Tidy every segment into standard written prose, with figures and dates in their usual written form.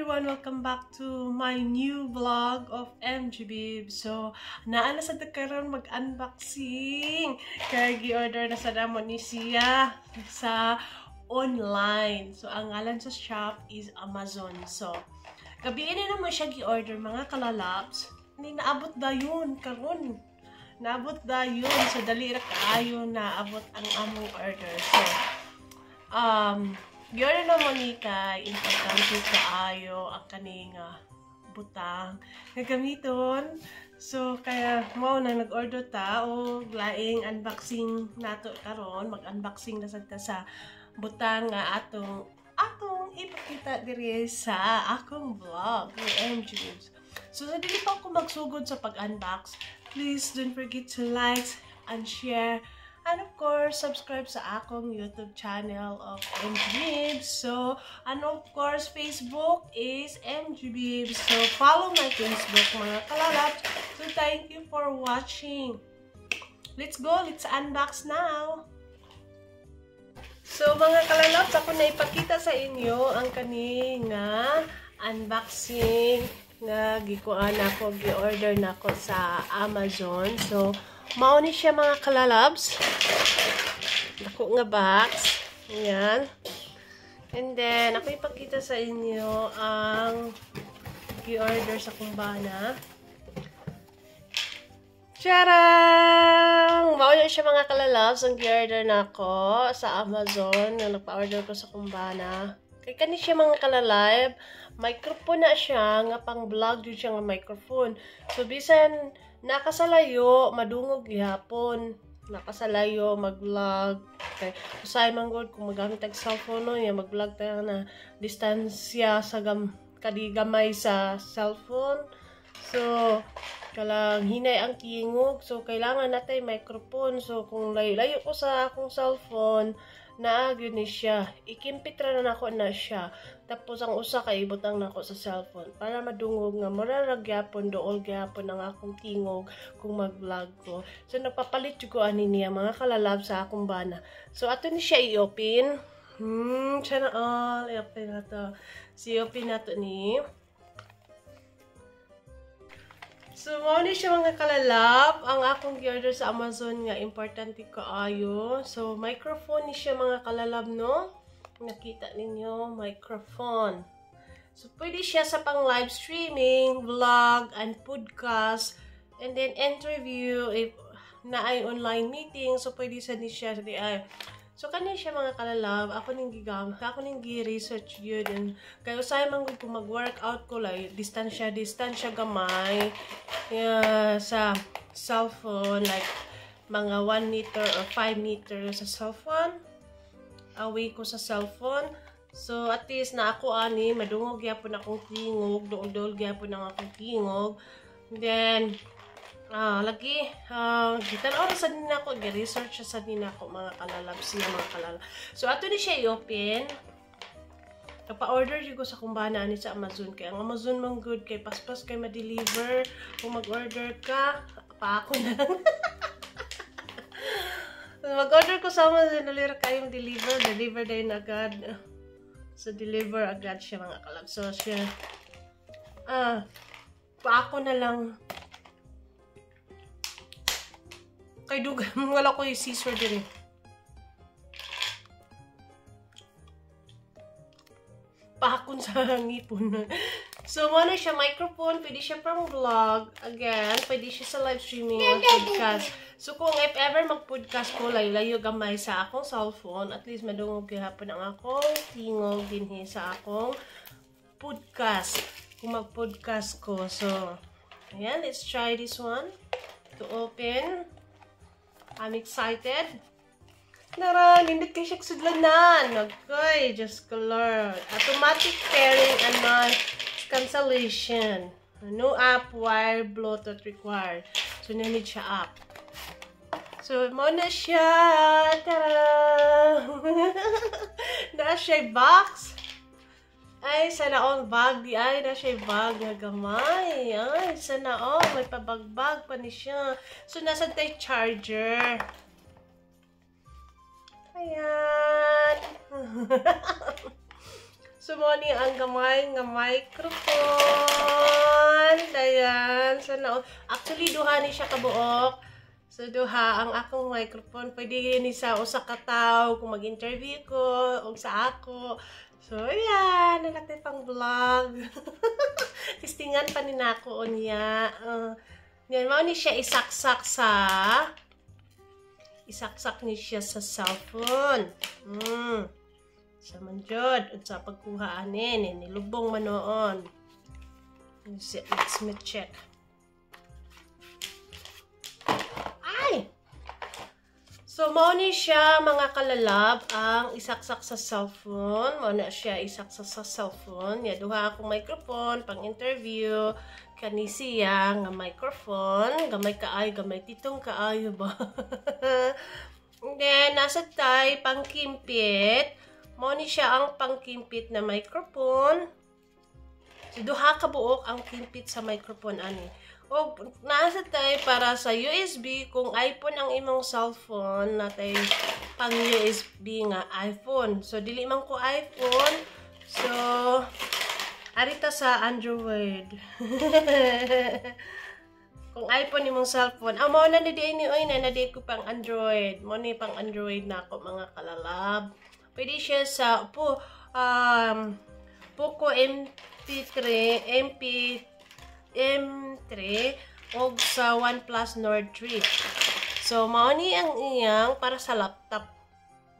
everyone! Welcome back to my new vlog of MG Babe. So, naana sa karon mag-unboxing. Kaya gi-order na sa damo ni siya sa online. So, ang ngalan sa shop is Amazon. So, gabi na naman siya gi-order mga kalalabs. Hindi naabot da yun karon. Naabot da yun. So, dali ra kaayo naabot ang among order. So, giorder naman ni kay importante kaayo ang kaning butang nga gamiton. So kaya mao na nag-order ta o laing unboxing nato karon, mag-unboxing na sad ta sa butang nga atong ipakita diri sa akong vlog ng MG. So sa dili pa ako magsugod sa pag-unbox, please don't forget to like and share. And of course, subscribe sa akong YouTube channel of MG Babes. So, and of course, Facebook is MG Babes. So, follow my Facebook, mga kalalabs. So, thank you for watching. Let's go. Let's unbox now. So, mga kalalabs, ako na ipakita sa inyo ang kaning unboxing nga gikuan ako, gi-order na ako sa Amazon. So, mao ni siya mga kalalabs. Dako nga box. Ayan. And then, ako ipakita sa inyo ang gi-order sa kumbana. Tcharam! Mao ni siya mga kalalabs. Ang gi-order na ako sa Amazon. Na nagpa-order ko sa kumbana. Kaya kani siya mga kalalab. Microphone na siya. Nga pang vlog yun siya nga microphone. So, bisan nakasalayo, madungog gihapon. Nakasalayo, mag-vlog. Okay. Usay man gud kung magamit ang cellphone no, mag-vlog tayo na distansya sa kadigamay sa cellphone. So, kalang hinay ang kingog. So, kailangan natin microphone. So, kung layo-layo ko sa akong cellphone, naagyo ni siya. Ikimpitra na nako na siya. Tapos ang usa kay ibutang nako sa cellphone para madungog nga murarag gyapon dool gyapon ang akong tingog kung mag-vlog ko. So nagpapalit jud ko ani niya mga kalalab sa akong bana. So ato ni siya i-open. Siya na all i-open na to. So i-open na to ni. So, mao ni siya mga kalalap. Ang akong gi-order sa Amazon nga importante kaayo. So, microphone ni siya mga kalalab, no? Nakita ninyo, microphone. So, pwede siya sa pang live streaming, vlog, and podcast. And then, interview, if naay online meeting. So, pwede sa ni siya. So, kanya siya mga kalalab. Ako ning gigamit. Ako ning gi-research yun. Kaya usay man kung mag-workout ko, like, distansya gamay. Sa cellphone, like, mga 1 meter or 5 meter sa cellphone. Away ko sa cellphone. So, at least na ako ani, madungog gyapon akong tingog. Dool-dool gyapon ang akong tingog. Then, lagi, gitan oras sa din ako, gi-research sa din ako mga kalalab siya mga kalalab. So, ato ni siya i-open. Nagpa-order ko sa kumbana ani sa Amazon. Kaya ang Amazon man good, kay paspas kay ma-deliver. Kung mag-order ka, pa ako na lang. Mag-order ko sa Amazon, nalira kayong deliver din agad. So, deliver agad siya mga kalab. So, siya, pa ako na lang. Kay dugan, wala ko yung scissor din eh. Pakon sa ngipon. So, ano siya, microphone, pwede siya pang vlog. Again, pwede siya sa live streaming or podcast. So, kung if ever mag-podcast ko, layo gamay sa akong cellphone, at least madungog gihapon ang akong tingog din sa akong podcast. Kung mag-podcast ko. So, ayan, let's try this one to open. I'm excited. Naran, hindi kayo siya sudlanan. Okay, just color. Automatic pairing and non-cancellation. No app, wire, Bluetooth required. So, nanid siya app. So, mo na siya. Tara! Na siya box. Ay, sana all bag. Ay, na siya bag nga gamay. Ay, sana all. May pabagbag pa ni siya. So, nasa tayo charger. Ayan. Sumoni ang gamay nga microphone. Dayan. So, actually, duha ni siya kabuok. So, duha ang akong microphone. Pwede ni sa usa ka tawo kung mag-interview ko o sa ako. So, yan. Nakatay pang vlog. Tistingan pa ni nako niya. Yan, mao ni siya isaksak ni siya sa cellphone. Sa manjod. At sa pagkuhaanin. Nilubong manoon. Let's me check. So, mao ni siya, mga kalalab, ang isaksak sa cellphone. Mao na siya isaksak sa cellphone. Ya, duha akong microphone, pang interview. Kani siya nga microphone. Gamay kaayo, gamay titong kaayo ba? And then, nasa tay, pangkimpit. Mao ni siya ang pangkimpit na microphone. So, duha ka buok ang kimpit sa microphone, ani. O, nasa tayo para sa USB, kung iPhone ang imong cellphone, natay pang USB nga iPhone. So, dili man ko iPhone. So, arita sa Android. Kung iPhone imong cellphone, mao na di ni oy na di ko pang Android. Mo ni pang Android na ako, mga kalalab. Pwede siya sa Poco M3 o sa OnePlus Nord 3. So, mao ni ang iyang para sa laptop.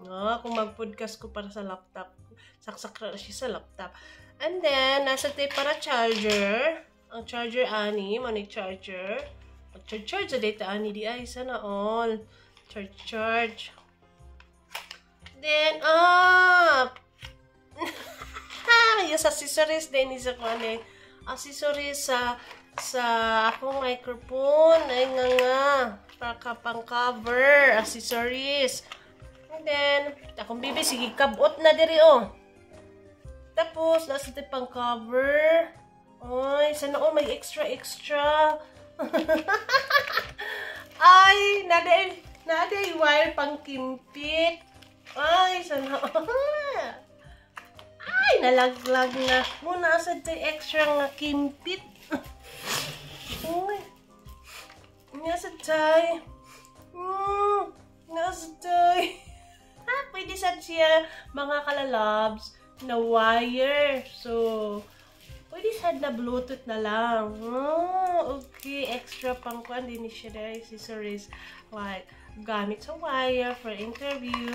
No, kung mag-podcast ko para sa laptop, saksak na siya sa laptop. And then, nasa tayo para charger. Ang charger ani, mao ni charger. Mag-charge sa data ani di ay sana all. Charge. Then, yung accessories din isa ko ani. Accessories sa akong microphone ay nga para pang cover accessories. And then akong bibi sige kabot na diri tapos nasa ti pang cover. Oy, sana may extra ay naday wire pang kimpit. Ay, sana ay, nalaglag na. Muna sa extra nga kimpit. Uy. Nasa tay. Nasa tay. Pwede sa siya, mga kalalabs, na wire. So, pwede sa na Bluetooth na lang. Okay. Extra pang kuan din siya dahil accessories. Like, gamit sa wire for interview.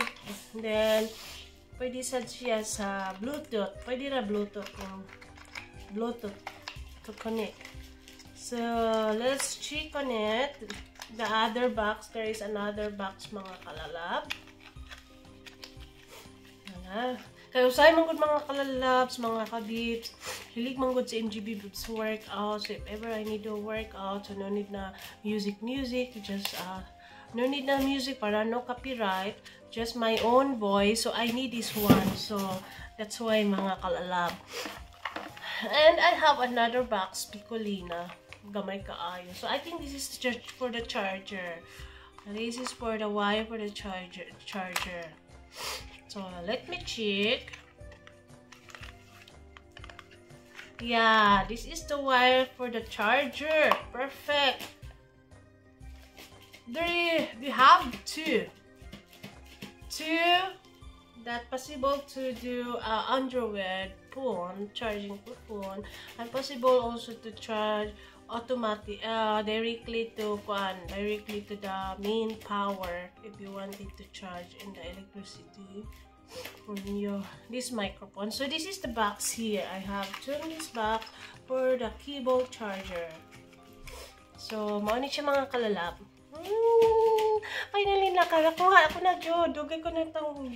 And then, pwede sad siya sa Bluetooth. Pwede na Bluetooth to connect. So, let's check on it. The other box. There is another box, mga kalalab. Kaya usay man gud mga kalalabs, mga kabibs. Hilig man gud sa MGB Bibs workout. So, if ever I need to work out, so no need na music. Just, no need na music para no copyright. Just my own voice. So, I need this one. So, that's why, mga kalalab. And I have another box, Picolina. Gamay kaayo. So, I think this is for the charger. This is for the wire for the charger. So, let me check. Yeah, this is the wire for the charger. Perfect. We have two that possible to do Android phone, charging for phone, and possible also to charge automatic directly to the main power if you wanted to charge in the electricity on this microphone. So this is the box here. I have turned this box for the cable charger. So mao ni siya, mga kalalab. Finally nakakakuha ako na jud. Dugay ko na itong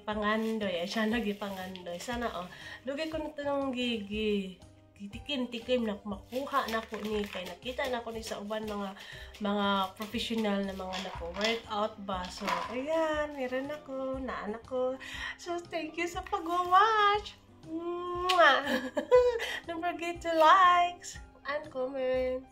pangandoy. Siya pangandoy. Sana dugay ko na itong tikim na makuha na ko ni. Kaya nakita na ko ni sa uban mga professional na mga workout ba. So, ayan. Meron ako. Naanak ko. So, thank you sa pag-watch. Don't forget to like and comment.